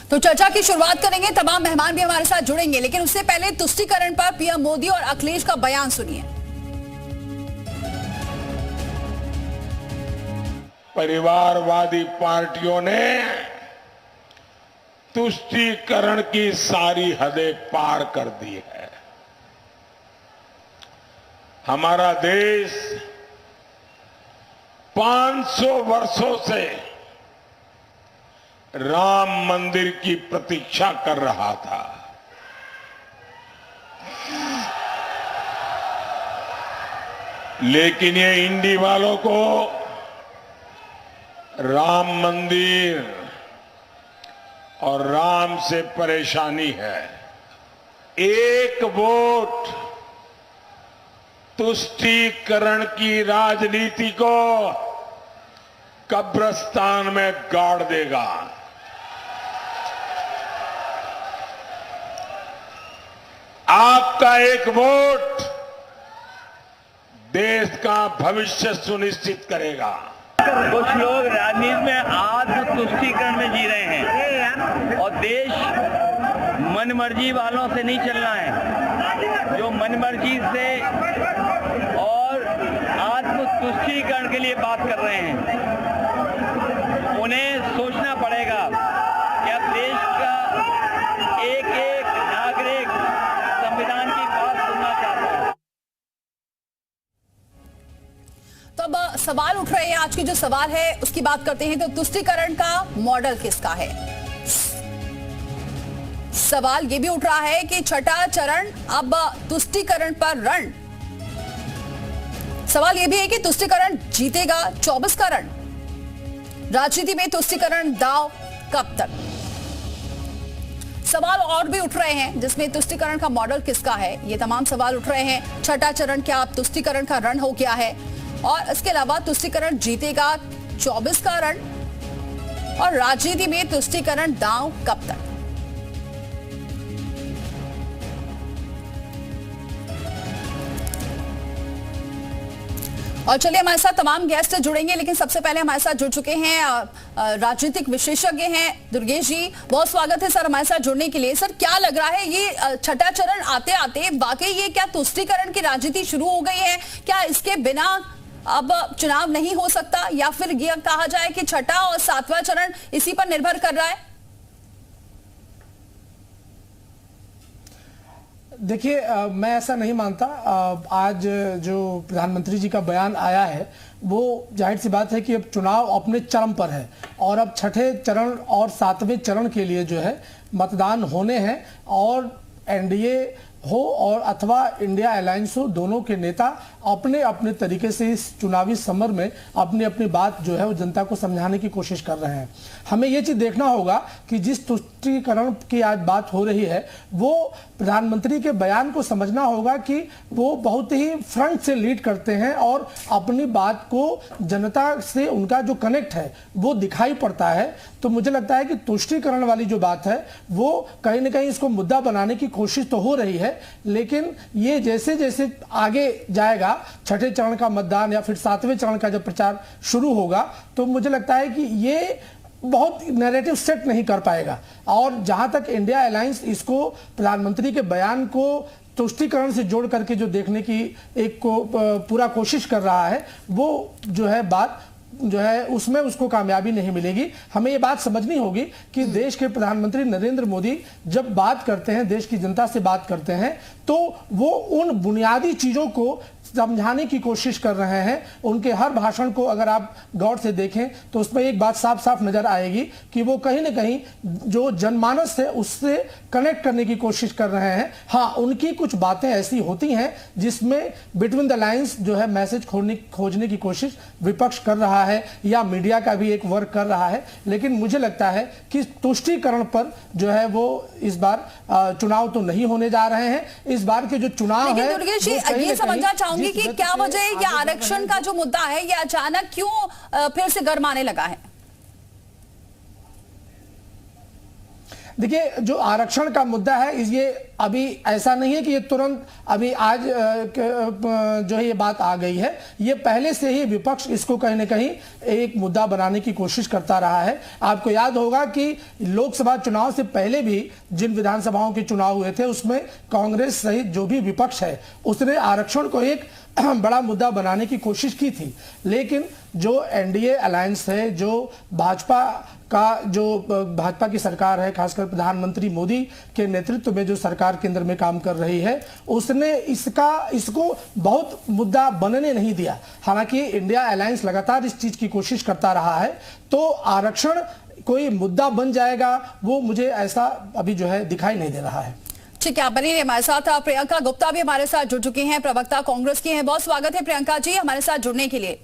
तो चर्चा की शुरुआत करेंगे, तमाम मेहमान भी हमारे साथ जुड़ेंगे, लेकिन उससे पहले तुष्टीकरण पर पीएम मोदी और अखिलेश का बयान सुनिए। परिवारवादी पार्टियों ने तुष्टीकरण की सारी हदें पार कर दी है। हमारा देश 500 वर्षों से राम मंदिर की प्रतीक्षा कर रहा था। लेकिन ये इंडी वालों को राम मंदिर और राम से परेशानी है। एक वोट तुष्टीकरण की राजनीति को कब्रिस्तान में गाड़ देगा। आपका एक वोट देश का भविष्य सुनिश्चित करेगा। कुछ लोग राजनीति में आत्म तुष्टीकरण में जी रहे हैं और देश मनमर्जी वालों से नहीं चलना है। जो मनमर्जी से और आत्म तुष्टीकरण के लिए बात कर रहे हैं, उन्हें सोचना पड़ेगा कि अब देश का एक एक नागरिक संविधान की बात सुनना चाहता है। तो अब सवाल उठ रहे हैं, आज की जो सवाल है उसकी बात करते हैं। तो तुष्टीकरण का मॉडल किसका है? सवाल ये भी उठ रहा है कि छठा चरण अब तुष्टीकरण पर रण। सवाल ये भी है कि तुष्टीकरण जीतेगा 24 का रण। राजनीति में तुष्टीकरण दांव कब तक? सवाल और भी उठ रहे हैं जिसमें तुष्टीकरण का मॉडल किसका है, ये तमाम सवाल उठ रहे हैं। छठा चरण क्या अब तुष्टीकरण का रण हो गया है? और इसके अलावा तुष्टीकरण जीतेगा 24 का रण, और राजनीति में तुष्टीकरण दांव कब तक? और चलिए, हमारे साथ तमाम गेस्ट जुड़ेंगे, लेकिन सबसे पहले हमारे साथ जुड़ चुके हैं राजनीतिक विशेषज्ञ हैं दुर्गेश जी। बहुत स्वागत है सर हमारे साथ जुड़ने के लिए। सर, क्या लग रहा है ये छठा चरण आते आते वाकई ये क्या तुष्टीकरण की राजनीति शुरू हो गई है? क्या इसके बिना अब चुनाव नहीं हो सकता, या फिर यह कहा जाए कि छठा और सातवां चरण इसी पर निर्भर कर रहा है? देखिए, मैं ऐसा नहीं मानता। आज जो प्रधानमंत्री जी का बयान आया है वो जाहिर सी बात है कि अब चुनाव अपने चरम पर है और अब छठे चरण और सातवें चरण के लिए जो है मतदान होने हैं, और एनडीए हो और अथवा इंडिया अलायंस हो, दोनों के नेता अपने अपने तरीके से इस चुनावी समर में अपनी अपनी बात जो है वो जनता को समझाने की कोशिश कर रहे हैं। हमें ये चीज देखना होगा कि जिस तुष्टीकरण की आज बात हो रही है वो प्रधानमंत्री के बयान को समझना होगा कि वो बहुत ही फ्रंट से लीड करते हैं और अपनी बात को जनता से उनका जो कनेक्ट है वो दिखाई पड़ता है। तो मुझे लगता है कि तुष्टीकरण वाली जो बात है वो कहीं ना कहीं इसको मुद्दा बनाने की कोशिश तो हो रही है, लेकिन ये जैसे जैसे आगे जाएगा, छठे चरण का मतदान या फिर सातवें चरण का जब प्रचार शुरू होगा, तो मुझे लगता है कि ये बहुत नैरेटिव सेट नहीं कर पाएगा। और जहां तक इंडिया अलायंस इसको प्रधानमंत्री के बयान को तुष्टीकरण से जोड़ करके जो देखने की एक को पूरा कोशिश कर रहा है, वो जो है बात जो है उसमें उसको कामयाबी नहीं मिलेगी। हमें ये बात समझनी होगी कि देश के प्रधानमंत्री नरेंद्र मोदी जब बात करते हैं, देश की जनता से बात करते हैं, तो वो उन बुनियादी चीजों को समझाने की कोशिश कर रहे हैं। उनके हर भाषण को अगर आप गौर से देखें तो उसमें एक बात साफ साफ नजर आएगी कि वो कहीं ना कहीं जो जनमानस है उससे कनेक्ट करने की कोशिश कर रहे हैं। हाँ, उनकी कुछ बातें ऐसी होती हैं जिसमें बिटवीन द लाइंस जो है मैसेज खोजने की कोशिश विपक्ष कर रहा है या मीडिया का भी एक वर्क कर रहा है, लेकिन मुझे लगता है कि तुष्टीकरण पर जो है वो इस बार चुनाव तो नहीं होने जा रहे हैं। इस बार के जो चुनाव है, दुर्गेश जी, ये समझना चाहूंगी कि क्या वजह है, या आरक्षण का जो मुद्दा है ये अचानक क्यों फिर से गर्माने लगा है? देखिए, जो आरक्षण का मुद्दा है, ये अभी ऐसा नहीं है कि ये तुरंत अभी आज जो है ये बात आ गई है। ये पहले से ही विपक्ष इसको कहीं न कहीं एक मुद्दा बनाने की कोशिश करता रहा है। आपको याद होगा कि लोकसभा चुनाव से पहले भी जिन विधानसभाओं के चुनाव हुए थे, उसमें कांग्रेस सहित जो भी विपक्ष है उसने आरक्षण को एक बड़ा मुद्दा बनाने की कोशिश की थी। लेकिन जो एनडीए अलायंस है, जो भाजपा की सरकार है, खासकर प्रधानमंत्री मोदी के नेतृत्व में जो सरकार केंद्र में काम कर रही है, उसने इसको बहुत मुद्दा बनने नहीं दिया। हालांकि इंडिया अलायंस लगातार इस चीज की कोशिश करता रहा है। तो आरक्षण कोई मुद्दा बन जाएगा, वो मुझे ऐसा अभी जो है दिखाई नहीं दे रहा है। ठीक है, आप बनी रहिए हमारे साथ। प्रियंका गुप्ता भी हमारे साथ जुड़ चुकी हैं, प्रवक्ता कांग्रेस की हैं। बहुत स्वागत है प्रियंका जी हमारे साथ जुड़ने के लिए।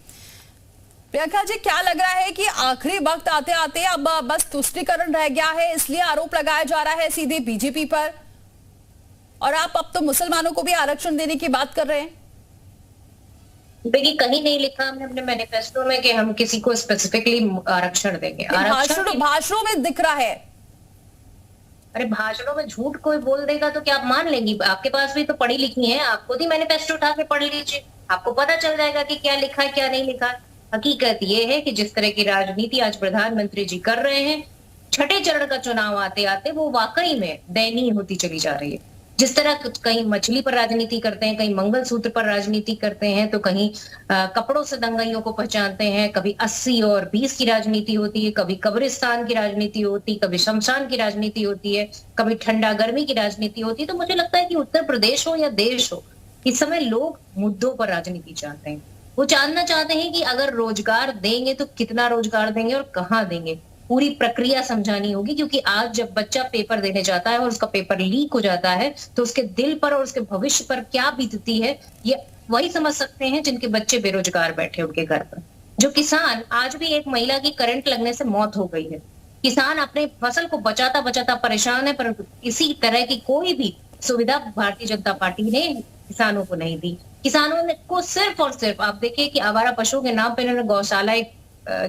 प्रियंका जी, क्या लग रहा है कि आखिरी वक्त आते आते अब बस तुष्टीकरण रह गया है, इसलिए आरोप लगाया जा रहा है सीधे बीजेपी पर, और आप अब तो मुसलमानों को भी आरक्षण देने की बात कर रहे हैं? देखिए, कहीं नहीं लिखा हमने अपने मैनिफेस्टो में कि हम किसी को स्पेसिफिकली आरक्षण देंगे। भाषणों में दिख रहा है। अरे, भाषणों में झूठ कोई बोल देगा तो क्या आप मान लेंगी? आपके पास भी तो पढ़ी लिखी है, आप खुद ही मैनिफेस्टो उठा के पढ़ लीजिए, आपको पता चल जाएगा कि क्या लिखा है क्या नहीं लिखा है। हकीकत ये है कि जिस तरह की राजनीति आज प्रधानमंत्री जी कर रहे हैं, छठे चरण का चुनाव आते आते वो वाकई में दयनीय होती चली जा रही है। जिस तरह कहीं मछली पर राजनीति करते हैं, कहीं मंगलसूत्र पर राजनीति करते हैं, तो कहीं कपड़ों से दंगाइयों को पहचानते हैं, कभी 80 और 20 की राजनीति होती है, कभी कब्रिस्तान की राजनीति होती, कभी शमशान की राजनीति होती है, कभी ठंडा गर्मी की राजनीति होती है। तो मुझे लगता है कि उत्तर प्रदेश हो या देश हो, इस समय लोग मुद्दों पर राजनीति चाहते हैं। वो जानना चाहते हैं कि अगर रोजगार देंगे तो कितना रोजगार देंगे और कहाँ देंगे। पूरी प्रक्रिया समझानी होगी, क्योंकि आज जब बच्चा पेपर देने जाता है और उसका पेपर लीक हो जाता है तो उसके दिल पर और उसके भविष्य पर क्या बीतती है, ये वही समझ सकते हैं जिनके बच्चे बेरोजगार बैठे उनके घर पर। जो किसान, आज भी एक महिला की करंट लगने से मौत हो गई है। किसान अपने फसल को बचाता बचाता परेशान है, पर इसी तरह की कोई भी सुविधा भारतीय जनता पार्टी ने किसानों को नहीं दी। किसानों ने को सिर्फ और सिर्फ, आप देखिए कि आवारा पशुओं के नाम पर इन्होंने गौशालाएं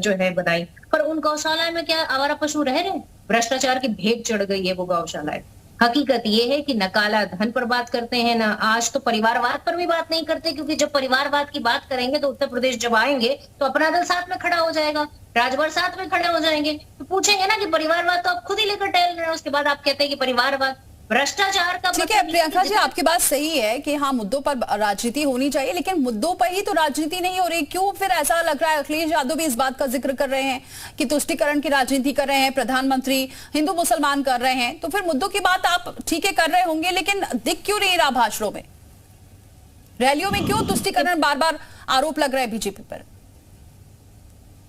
जो है बनाई, पर उन गौशालाएं में क्या आवारा पशु रह रहे? भ्रष्टाचार की भेंट चढ़ गई है वो गौशालाएं। हकीकत ये है कि न काला धन पर बात करते हैं, ना आज तो परिवारवाद पर भी बात नहीं करते, क्योंकि जब परिवारवाद की बात करेंगे तो उत्तर प्रदेश जब आएंगे तो अपना दल साथ में खड़ा हो जाएगा, राजभर साथ में खड़े हो जाएंगे, तो पूछेंगे ना कि परिवारवाद तो आप खुद ही लेकर टहल रहे हैं, उसके बाद आप कहते हैं कि परिवारवाद। भ्रष्टाचार का ठीक है प्रियंका जी, आपकी बात सही है कि हाँ, मुद्दों पर राजनीति होनी चाहिए, लेकिन मुद्दों पर ही तो राजनीति नहीं हो रही। क्यों फिर ऐसा लग रहा है? अखिलेश यादव भी इस बात का जिक्र कर रहे हैं कि तुष्टीकरण की राजनीति कर रहे हैं, प्रधानमंत्री हिंदू मुसलमान कर रहे हैं, तो फिर मुद्दों की बात आप ठीक है कर रहे होंगे, लेकिन दिख क्यों नहीं रहा भाषणों में, रैलियों में? क्यों तुष्टीकरण बार बार आरोप लग रहा है बीजेपी पर?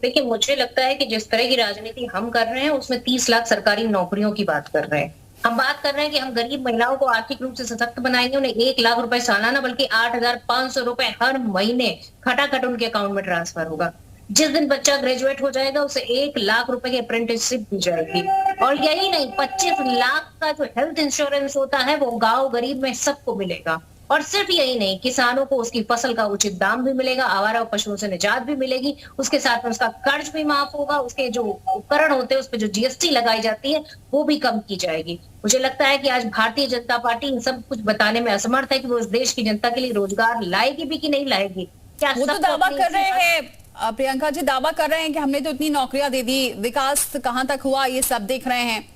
देखिए, मुझे लगता है कि जिस तरह की राजनीति हम कर रहे हैं उसमें 30 लाख सरकारी नौकरियों की बात कर रहे हैं। हम बात कर रहे हैं कि हम गरीब महिलाओं को आर्थिक रूप से सशक्त बनाएंगे, उन्हें 1 लाख रुपए सालाना बल्कि 8,500 रुपए हर महीने खटाखट उनके अकाउंट में ट्रांसफर होगा। जिस दिन बच्चा ग्रेजुएट हो जाएगा उसे 1 लाख रुपए की अप्रेंटिसशिप दी जाएगी। और यही नहीं, 25 लाख का जो हेल्थ इंश्योरेंस होता है वो गांव गरीब में सबको मिलेगा। और सिर्फ यही नहीं, किसानों को उसकी फसल का उचित दाम भी मिलेगा, आवारा पशुओं से निजात भी मिलेगी, उसके साथ में उसका कर्ज भी माफ होगा, उसके जो उपकरण होते हैं उस पर जो जीएसटी लगाई जाती है वो भी कम की जाएगी। मुझे लगता है कि आज भारतीय जनता पार्टी इन सब कुछ बताने में असमर्थ है कि वो इस देश की जनता के लिए रोजगार लाएगी भी कि नहीं लाएगी। क्या वो तो दावा कर रहे हैं प्रियंका जी, दावा कर रहे हैं कि हमने तो इतनी नौकरियां दे दी, विकास कहां तक हुआ ये सब देख रहे हैं।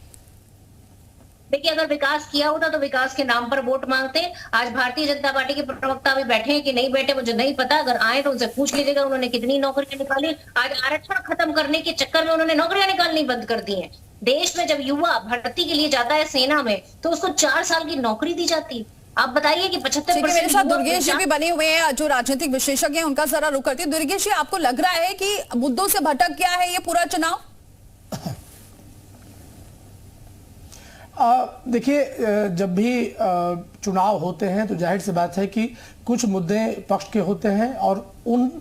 देखिए, अगर विकास किया होता तो विकास के नाम पर वोट मांगते। आज भारतीय जनता पार्टी के प्रवक्ता भी बैठे हैं कि नहीं बैठे मुझे नहीं पता, अगर आए तो उनसे पूछ लीजिएगा उन्होंने कितनी नौकरियां निकाली। आज आरक्षण खत्म करने के चक्कर में उन्होंने नौकरियां निकालनी बंद कर दी हैं। देश में जब युवा भर्ती के लिए जाता है सेना में तो उसको 4 साल की नौकरी दी जाती है। आप बताइए कि 75% मेरे साथ दुर्गेश जी भी बने हुए हैं जो राजनीतिक विशेषज्ञ हैं, उनका जरा रुख करती है। दुर्गेश जी, आपको लग रहा है कि मुद्दों से भटक गया है ये पूरा चुनाव? देखिए, जब भी चुनाव होते हैं तो जाहिर सी बात है कि कुछ मुद्दे पक्ष के होते हैं और उन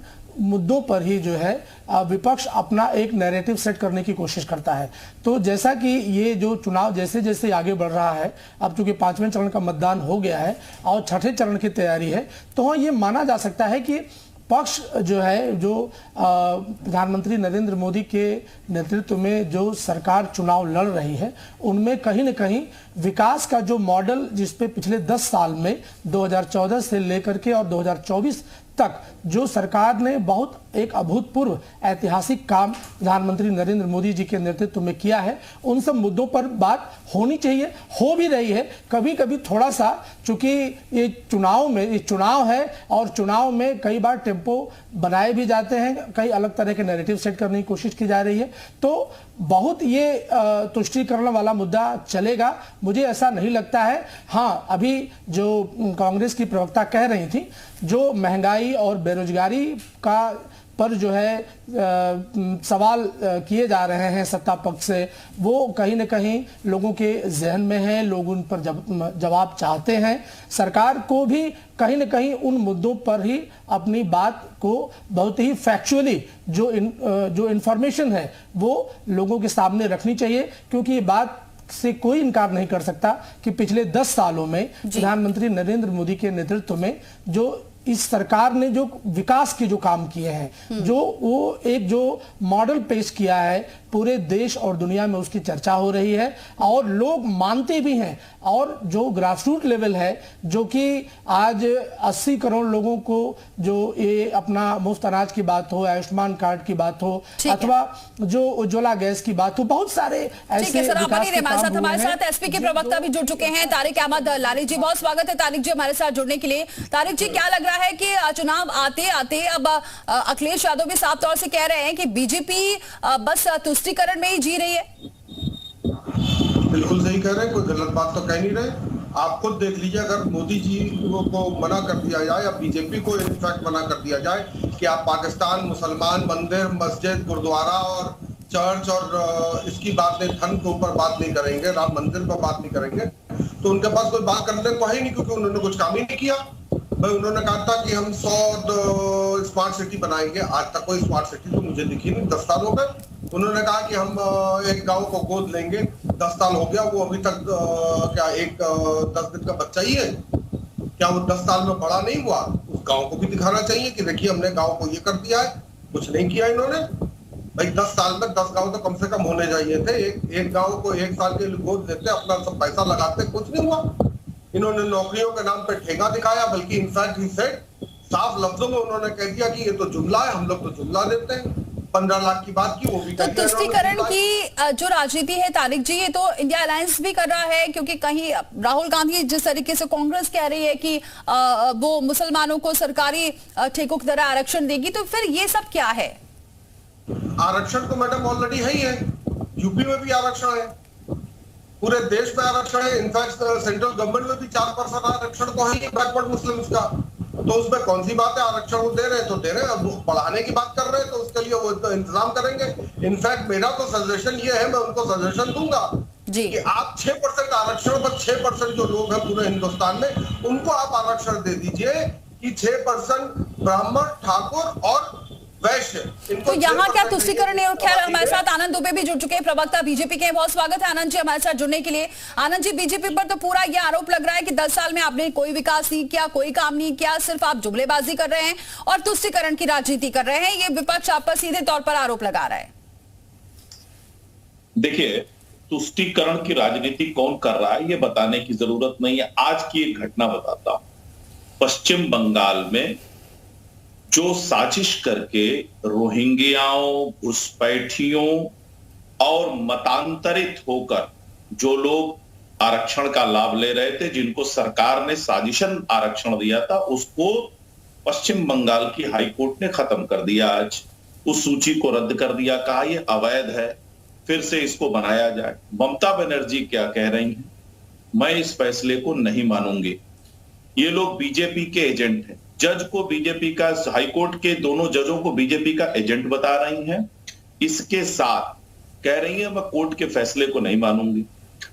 मुद्दों पर ही जो है विपक्ष अपना एक नैरेटिव सेट करने की कोशिश करता है। तो जैसा कि ये जो चुनाव जैसे जैसे आगे बढ़ रहा है, अब चूंकि 5वें चरण का मतदान हो गया है और छठे चरण की तैयारी है, तो ये माना जा सकता है कि पक्ष जो है, जो प्रधानमंत्री नरेंद्र मोदी के नेतृत्व में जो सरकार चुनाव लड़ रही है, उनमें कहीं न कहीं विकास का जो मॉडल जिसपे पिछले 10 साल में 2014 से लेकर के और 2024 तक जो सरकार ने बहुत एक अभूतपूर्व ऐतिहासिक काम प्रधानमंत्री नरेंद्र मोदी जी के नेतृत्व में किया है, उन सब मुद्दों पर बात होनी चाहिए, हो भी रही है। कभी कभी थोड़ा सा, चूंकि ये चुनाव है और चुनाव में कई बार टेम्पो बनाए भी जाते हैं, कई अलग तरह के नैरेटिव सेट करने की कोशिश की जा रही है, तो बहुत ये तुष्टीकरण वाला मुद्दा चलेगा, मुझे ऐसा नहीं लगता है। हाँ, अभी जो कांग्रेस की प्रवक्ता कह रही थी, जो महंगाई और बेरोजगारी का पर जो है सवाल किए जा रहे हैं सत्ता पक्ष से, वो कहीं न कहीं लोगों के जहन में है, लोग उन पर जवाब चाहते हैं। सरकार को भी कहीं न कहीं उन मुद्दों पर ही अपनी बात को बहुत ही फैक्चुअली जो इंफॉर्मेशन है वो लोगों के सामने रखनी चाहिए, क्योंकि ये बात से कोई इनकार नहीं कर सकता कि पिछले 10 सालों में प्रधानमंत्री नरेंद्र मोदी के नेतृत्व में जो इस सरकार ने जो विकास के जो काम किए हैं, जो वो एक जो मॉडल पेश किया है, पूरे देश और दुनिया में उसकी चर्चा हो रही है और लोग मानते भी हैं। और जो ग्रासरूट लेवल है, जो कि आज 80 करोड़ लोगों को जो ये अपना मुफ्त अनाज की बात हो, आयुष्मान कार्ड की बात हो, अथवा जो उज्ज्वला गैस की बात हो, बहुत सारे ऐसे हमारे साथ एसपी के प्रवक्ता भी जुड़ चुके हैं, तारिक अहमद लाली जी। बहुत स्वागत है तारिक जी हमारे साथ जुड़ने के लिए। तारिक जी, क्या लग रहा है कि चुनाव आते आते अब अखिलेश यादव भी साफ तौर से कह रहे हैं कि बीजेपी बस तुष्टीकरण में ही जी रही है? बिल्कुल सही कह रहे हैं, कोई गलत बात तो कह नहीं रहे। आप खुद देख लीजिए, अगर मोदी जी को मना कर दिया जाए या बीजेपी को इनफैक्ट मना कर दिया जाए कि आप पाकिस्तान, मुसलमान, मंदिर, मस्जिद, गुरुद्वारा और चर्च और इसकी बात नहीं, धर्म के ऊपर बात नहीं करेंगे, राम मंदिर पर बात नहीं करेंगे, तो उनके पास कोई बात करने को है ही नहीं, क्योंकि उन्होंने कुछ काम ही नहीं किया। भाई उन्होंने कहा था कि हम 100 स्मार्ट सिटी बनाएंगे, आज तक कोई स्मार्ट सिटी तो मुझे दिखी नहीं, 10 साल हो गए। उन्होंने कहा कि हम एक गांव को गोद लेंगे, 10 साल हो गया, वो अभी तक क्या 10 दिन का बच्चा ही है क्या? वो 10 साल में बड़ा नहीं हुआ? उस गांव को भी दिखाना चाहिए कि देखिए हमने गांव को ये कर दिया है। कुछ नहीं किया इन्होंने। भाई 10 साल में 10 गांव तो कम से कम होने चाहिए थे। एक गांव को 1 साल के लिए गोद लेते, अपना सब पैसा लगाते, कुछ नहीं हुआ। इन्होंने नौकरियों के नाम पे ठेका दिखाया, बल्कि इनफैक्ट ही सेड, साफ लफ्जों में उन्होंने कह दिया कि ये तो जुमला है, हम लोग तो जुमला देते हैं। 15 लाख की बात की, वो भी तो तुष्टीकरण की जो राजनीति है तारिक जी, ये तो इंडिया अलायंस भी कर रहा है, क्योंकि कहीं राहुल गांधी जिस तरीके से कांग्रेस कह रही है कि वो मुसलमानों को सरकारी ठेकों की तरह आरक्षण देगी, तो फिर ये सब क्या है? आरक्षण तो मैडम ऑलरेडी है ही है। यूपी में भी आरक्षण है, पूरे देश में आरक्षण है। इनफैक्ट सेंट्रल गवर्नमेंट में भी 4% आरक्षण तो है बैकवर्ड मुस्लिम्स का। तो उसमें कौन सी बात है? आरक्षण वो दे रहे हैं तो दे रहे हैं, अब बढ़ाने की बात कर रहे हैं तो उसके लिए वो तो इंतजाम करेंगे। इनफैक्ट मेरा तो सजेशन ये है, मैं उनको सजेशन दूंगा कि आप 6% आरक्षण पर 6% जो लोग हैं पूरे हिंदुस्तान में, उनको आप आरक्षण दे दीजिए कि 6% ब्राह्मण, ठाकुर और वैश्य। तो यहाँ क्या तुष्टीकरण है? और खैर हमारे साथ आनंद दुबे भी जुड़ चुके हैं, प्रवक्ता बीजेपी के। बहुत स्वागत है आनंद जी हमारे साथ जुड़ने के लिए। आनंद जी, बीजेपी पर तो पूरा ये आरोप लग रहा है कि 10 साल में आपने कोई विकास नहीं किया, कोई काम नहीं किया, सिर्फ आप जुमलेबाजी कर रहे हैं और तुष्टीकरण की राजनीति कर रहे हैं। ये विपक्ष आप पर सीधे तौर पर आरोप लगा रहा है। देखिए, तुष्टीकरण की राजनीति कौन कर रहा है ये बताने की जरूरत नहीं है। आज की एक घटना बताता हूं। पश्चिम बंगाल में जो साजिश करके रोहिंग्याओं, घुसपैठियों और मतांतरित होकर जो लोग आरक्षण का लाभ ले रहे थे, जिनको सरकार ने साजिशन आरक्षण दिया था, उसको पश्चिम बंगाल की हाई कोर्ट ने खत्म कर दिया। आज उस सूची को रद्द कर दिया, कहा यह अवैध है, फिर से इसको बनाया जाए। ममता बनर्जी क्या कह रही हैं? मैं इस फैसले को नहीं मानूंगी। ये लोग बीजेपी के एजेंट हैं। जज को बीजेपी का, हाईकोर्ट के दोनों जजों को बीजेपी का एजेंट बता रही हैं। इसके साथ कह रही हैं मैं कोर्ट के फैसले को नहीं मानूंगी।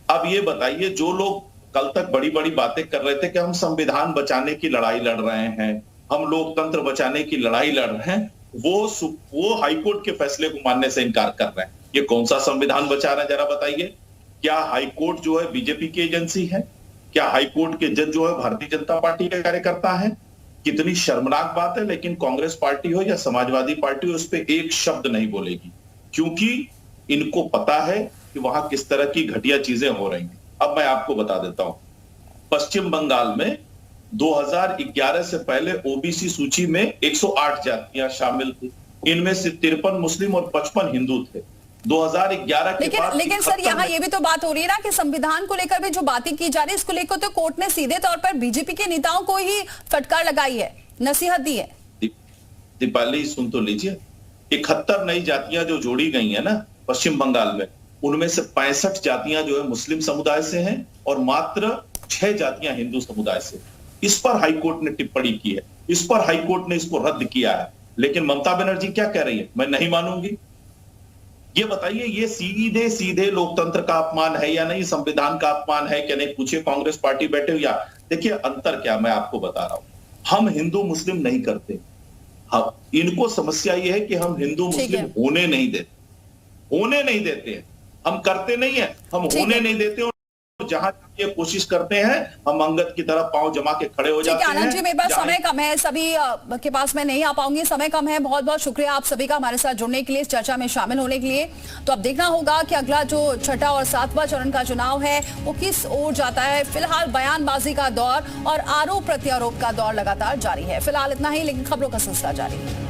अब ये बताइए, जो लोग कल तक बड़ी बड़ी बातें कर रहे थे कि हम संविधान बचाने की लड़ाई लड़ रहे हैं, हम लोकतंत्र बचाने की लड़ाई लड़ रहे हैं, वो हाईकोर्ट के फैसले को मानने से इनकार कर रहे हैं। ये कौन सा संविधान बचा रहे हैं जरा बताइए? क्या हाईकोर्ट जो है बीजेपी की एजेंसी है? क्या हाईकोर्ट के जज जो है भारतीय जनता पार्टी के कार्यकर्ता है? कितनी शर्मनाक बात है, लेकिन कांग्रेस पार्टी हो या समाजवादी पार्टी हो, उस पर एक शब्द नहीं बोलेगी, क्योंकि इनको पता है कि वहां किस तरह की घटिया चीजें हो रही हैं। अब मैं आपको बता देता हूं, पश्चिम बंगाल में 2011 से पहले ओबीसी सूची में 108 जातियां शामिल थी, इनमें से 53 मुस्लिम और 55 हिंदू थे। 2011 के बाद लेकिन सर यहाँ ये भी तो बात हो रही है ना कि संविधान को लेकर भी जो बातें की जा रही है, इसको लेकर तो कोर्ट ने सीधे तौर पर बीजेपी के नेताओं को ही फटकार लगाई है, नसीहत दी है। दीपाली सुन तो लीजिए, 71 नई जातियां जो जोड़ी गई है ना पश्चिम बंगाल में, उनमें से 65 जातियां जो है मुस्लिम समुदाय से हैं और मात्र 6 जातियां हिंदू समुदाय से। इस पर हाईकोर्ट ने टिप्पणी की है, इस पर हाईकोर्ट ने इसको रद्द किया है, लेकिन ममता बनर्जी क्या कह रही है, मैं नहीं मानूंगी। ये बताइए, ये सीधे सीधे लोकतंत्र का अपमान है या नहीं, संविधान का अपमान है क्या नहीं? पूछिए कांग्रेस पार्टी बैठे हो या। देखिए अंतर क्या, मैं आपको बता रहा हूं, हम हिंदू मुस्लिम नहीं करते, इनको समस्या ये है कि हम हिंदू मुस्लिम होने नहीं देते हैं, हम करते नहीं है, हम होने नहीं देते हैं। जहां ये कोशिश करते हैं हम अंगद की तरह पांव जमा के खड़े हो जाते हैं। आनंद जी, मेरे पास समय कम है, सभी के पास मैं नहीं आ पाऊंगी, समय कम है। बहुत बहुत शुक्रिया आप सभी का हमारे साथ जुड़ने के लिए, इस चर्चा में शामिल होने के लिए। तो अब देखना होगा कि अगला जो छठा और 7वां चरण का चुनाव है वो किस ओर जाता है। फिलहाल बयानबाजी का दौर और आरोप प्रत्यारोप का दौर लगातार जारी है। फिलहाल इतना ही, लेकिन खबरों का सिलसिला जारी है।